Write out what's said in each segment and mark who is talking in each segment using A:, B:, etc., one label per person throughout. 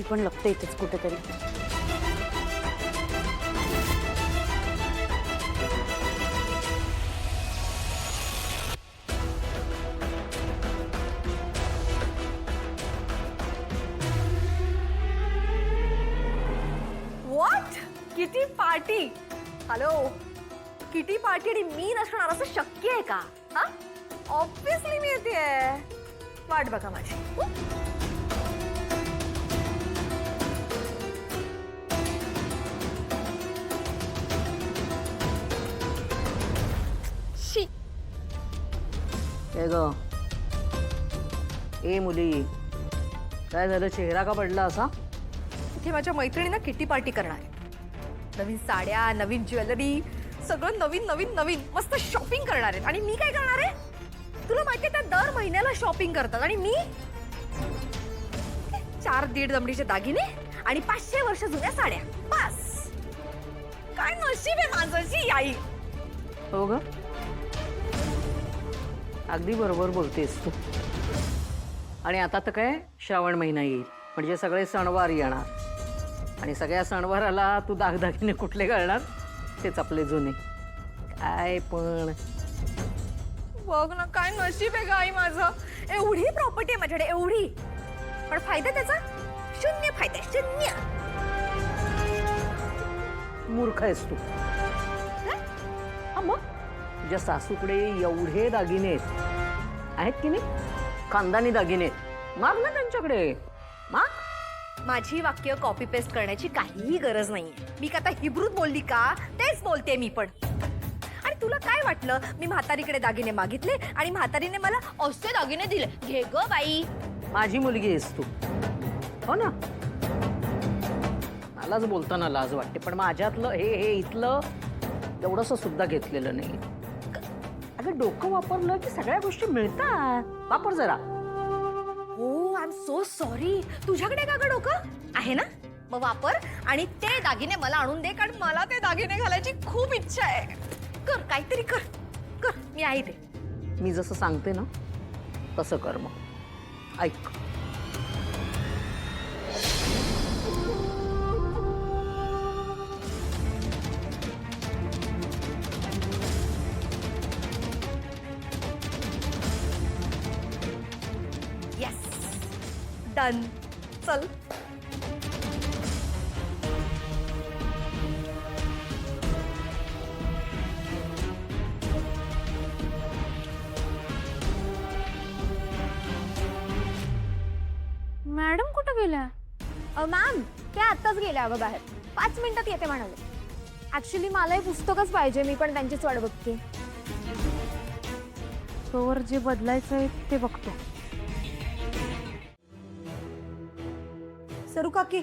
A: पण लपते इथेच कुठेतरी.
B: What? Kitty party? Hello, kitty party आणि मी नसणार असं शक्य आहे का? हा, ऑब्विसली मी येते. वाट बघा माझी. शी.
C: काय ग ए मुली, काय झालं? चेहरा का पडला असा?
B: इथे माझ्या मैत्रिणींना किटी पार्टी करणार आहे. नवीन साड्या, नवीन ज्वेलरी, सगळं नवीन नवीन नवीन मस्त शॉपिंग करणार आहेत. आणि मी काय करणार आहे? तुला माहितीये त्या दर महिन्याला शॉपिंग करतात आणि मी 4-1.5 दमडीचे दागिने आणि 500 वर्ष जुन्या साड्या. बस. काय नशीब आहे माझी आई.
C: हो ग, अगदी बरोबर बोलतेस तू. आणि आता तर काय श्रावण महिना येईल, म्हणजे सगळे सणवार येणार. आणि सगळ्या सणवाराला तू दागदागिने कुठले घालणार? तेच आपले जुने. काय पण
B: बघ ना, काय नशीब आहे ग आई माझं. एवढी प्रॉपर्टी आहे माझ्याकडे, एवढी. पण फायदा त्याचा शून्य. फायदा शून्य.
C: मूर्ख आहेस तू.
B: हा मग
C: तुझ्या सासूकडे एवढे दागिने आहेत की नाही? खानदानी दागिने. माग ना त्यांच्याकडे, माग.
B: माझी वाक्य कॉपी पेस्ट करण्याची काहीही गरज नाहीये. मी का आता हिब्रूत बोलली का? तेच बोलते मी पण. आणि तुला काय वाटलं मी म्हातारीकडे दागिने मागितले आणि म्हातारीने मला असे दागिने दिले? घे ग बाई.
C: माझी मुलगी आहेस तू, हो ना? मलाच बोलताना लाज वाटते, पण माझ्यातलं हे इथलं एवढंसं सुद्धा घेतलेलं नाही. अगं डोकं वापरलं की सगळ्या गोष्टी मिळतात. वापर जरा.
B: हो, आय एम सो सॉरी. तुझ्याकडे का ग डोकं आहे ना? मग वापर आणि ते दागिने मला आणून दे, कारण मला ते दागिने घालायची खूप इच्छा आहे. कर, काहीतरी कर. कर, मी आहे ते.
C: मी जसं सांगते ना तसं कर. मग ऐक.
B: Yes, done. चल.
A: मॅडम कुठं गेल्या?
D: मॅम त्या आत्ताच गेल्या अगं बाहेर. 5 मिनिटात येते म्हणाले. ऍक्च्युली मला हे पुस्तकच पाहिजे, मी पण त्यांचीच वाट बघते.
A: तोवर जे बदलायचं आहे ते बघतो.
E: सरू काकी,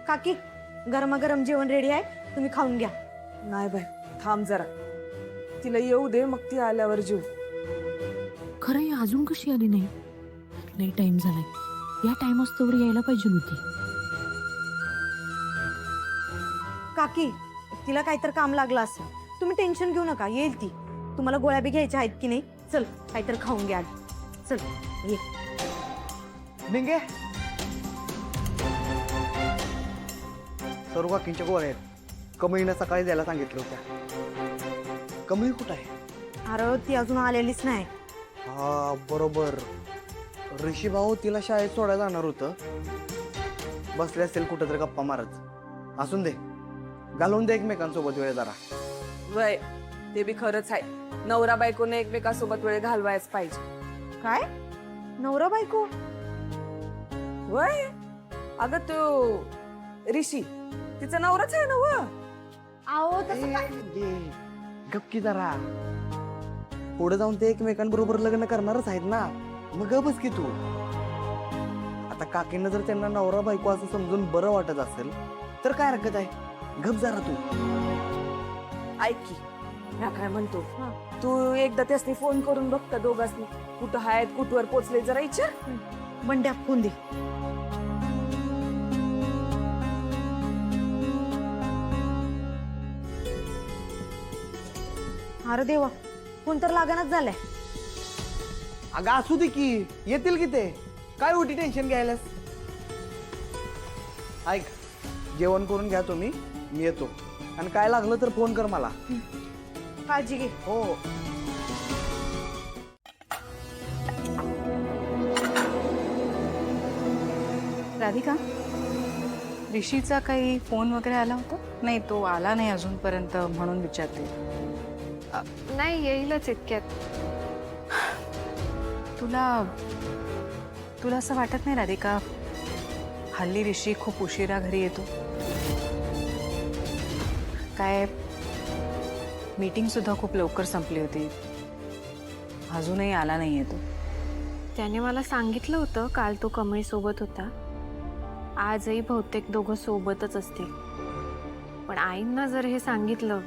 E: काकी गरमागरम जेवण रेडी आहे, तुम्ही खाऊन घ्या.
F: नाही बाय, थांब जरा. तिला येऊ दे, मग ती आल्यावर जेऊ.
G: खरं ही अजून कशी आली नाही? लई टाइम झालाय. या टाइमच तोवर यायला पाहिजे होती.
E: काकी तिला काहीतरी काम लागलं असेल, तुम्ही टेन्शन घेऊ नका, येईल ती. तुम्हाला गोळ्या बी घ्यायच्या आहेत की नाही? चल काहीतरी खाऊन घ्या. चल ये.
H: निंगे सरू काकींच्या गोळ्या आहेत. कमळीनं सकाळी द्यायला सांगितलं होत्या. कमळी कुठं आहे?
E: अरे ती अजून आलेलीच नाही.
H: हा बरोबर. ऋषी भाऊ तिला शाळेत सोडायला जाणार होतं. बसले असेल कुठं तरी गप्पा मारत. असून दे, घालून दे एकमेकांसोबत वेळ जरा.
F: वय ते बी खरंच आहे. नवरा बायकोने एकमेकांसोबत वेळ घालवायच पाहिजे.
E: काय नवरा बायको?
F: वय अगं तो ऋषी तिचा नवराच आहे ना व.
D: अहो तसं काय?
H: गपकी जरा. पुढे जाऊन ते एकमेकांबरोबर लग्न करणारच आहेत ना. मग गपच की तू. आता काकींना जर त्यांना नवरा बायको असं समजून बरं वाटत असेल तर काय हरकत आहे? गप जरा तू.
F: ऐक की, ह्या काय म्हणतो, तू एकदा त्यासनी फोन करून बघ का दोघांनी कुठं आहेत, कुठवर पोचले जरा विचार.
E: बंड्या फोन दे. अरे देवा, फोन तर लागणच झालाय.
H: अगं असू दे की, येतील की ते. काय उठी टेन्शन घ्यायलास? ऐक, जेवण करून घ्या तुम्ही, मी येतो. आणि काय लागलं तर फोन कर मला.
E: काळजी घे.
H: हो.
I: राधिका, ऋषीचा काही फोन वगैरे आला होता? नाही, तो आला नाही अजूनपर्यंत म्हणून विचारते.
D: नाही, येईलच इतक्यात.
I: तुला असं वाटत नाही राधिका, हल्ली ऋषी खूप उशिरा घरी येतो? काय मीटिंग सुद्धा खूप लवकर संपली होती, अजूनही आला नाही येतो.
G: त्याने मला सांगितलं होतं काल तो कमळी सोबत होता. आजही बहुतेक दोघं सोबतच असतील. पण आईंना जर हे सांगितलं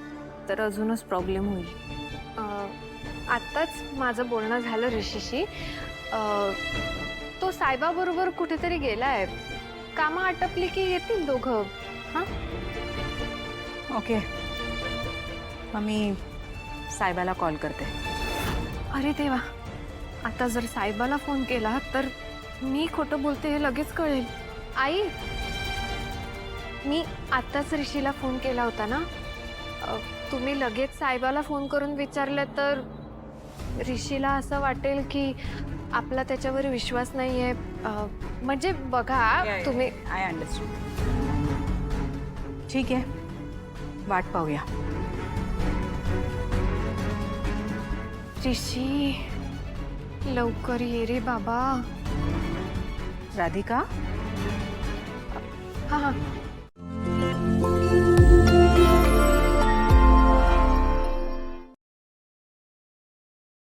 G: तर अजूनच प्रॉब्लेम होईल.
D: आत्ताच माझं बोलणं झालं ऋषीशी. तो साहेबाबरोबर कुठेतरी गेलाय. कामं आटपली की येतील दोघं. हां,
I: ओके, मग मी साहेबाला कॉल करते.
G: अरे देवा, आता जर साहेबाला फोन केला तर मी खोटं बोलते हे लगेच कळेल.
D: आई, मी आत्ताच ऋषीला फोन केला होता ना. तुम्ही लगेच साहेबाला फोन करून विचारलं तर ऋषीला असं वाटेल की आपला त्याच्यावर विश्वास नाही आहे. म्हणजे बघा, तुम्ही
I: आय अंडरस्टँड. ठीक आहे, वाट पाहूया.
G: ऋषी, लवकर ये रे बाबा.
I: राधिका,
G: हां हां.